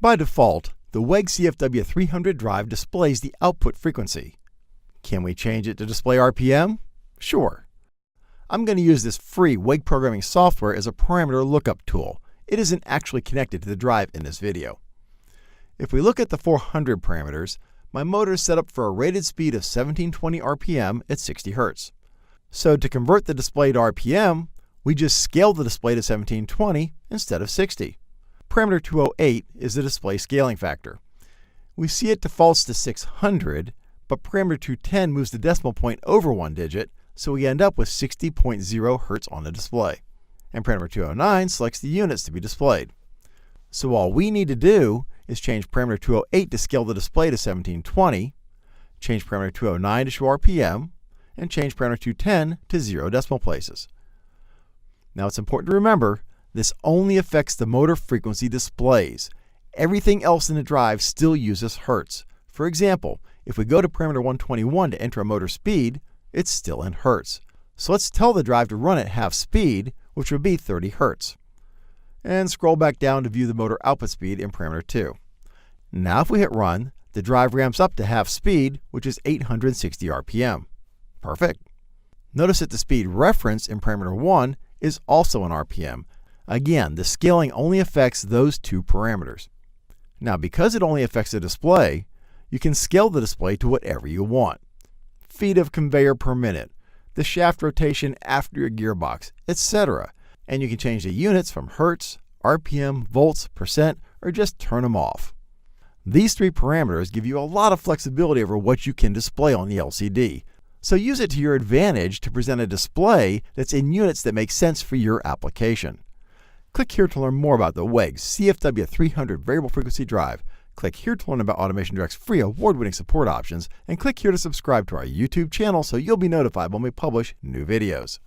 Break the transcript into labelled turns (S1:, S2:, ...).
S1: By default, the WEG CFW300 drive displays the output frequency. Can we change it to display RPM? Sure. I'm going to use this free WEG programming software as a parameter lookup tool. It isn't actually connected to the drive in this video. If we look at the 400 parameters, my motor is set up for a rated speed of 1720 RPM at 60 Hz. So to convert the display to RPM, we just scale the display to 1720 instead of 60. Parameter 208 is the display scaling factor. We see it defaults to 600, but parameter 210 moves the decimal point over one digit, so we end up with 60.0 Hz on the display. And parameter 209 selects the units to be displayed. So all we need to do is change parameter 208 to scale the display to 1720, change parameter 209 to show RPM, and change parameter 210 to 0 decimal places. Now it's important to remember, this only affects the motor frequency displays. Everything else in the drive still uses Hertz. For example, if we go to parameter 121 to enter a motor speed, it's still in Hertz. So let's tell the drive to run at half speed, which would be 30 Hertz. And scroll back down to view the motor output speed in parameter 2. Now if we hit run, the drive ramps up to half speed, which is 860 RPM. Perfect. Notice that the speed reference in parameter 1 is also in RPM. Again, the scaling only affects those two parameters. Now because it only affects the display, you can scale the display to whatever you want. Feet of conveyor per minute, the shaft rotation after your gearbox, etc. And you can change the units from Hertz, RPM, volts, percent, or just turn them off. These three parameters give you a lot of flexibility over what you can display on the LCD. So use it to your advantage to present a display that's in units that make sense for your application. Click here to learn more about the WEG CFW300 variable frequency drive. Click here to learn about Automation Direct's free award-winning support options, and click here to subscribe to our YouTube channel so you'll be notified when we publish new videos.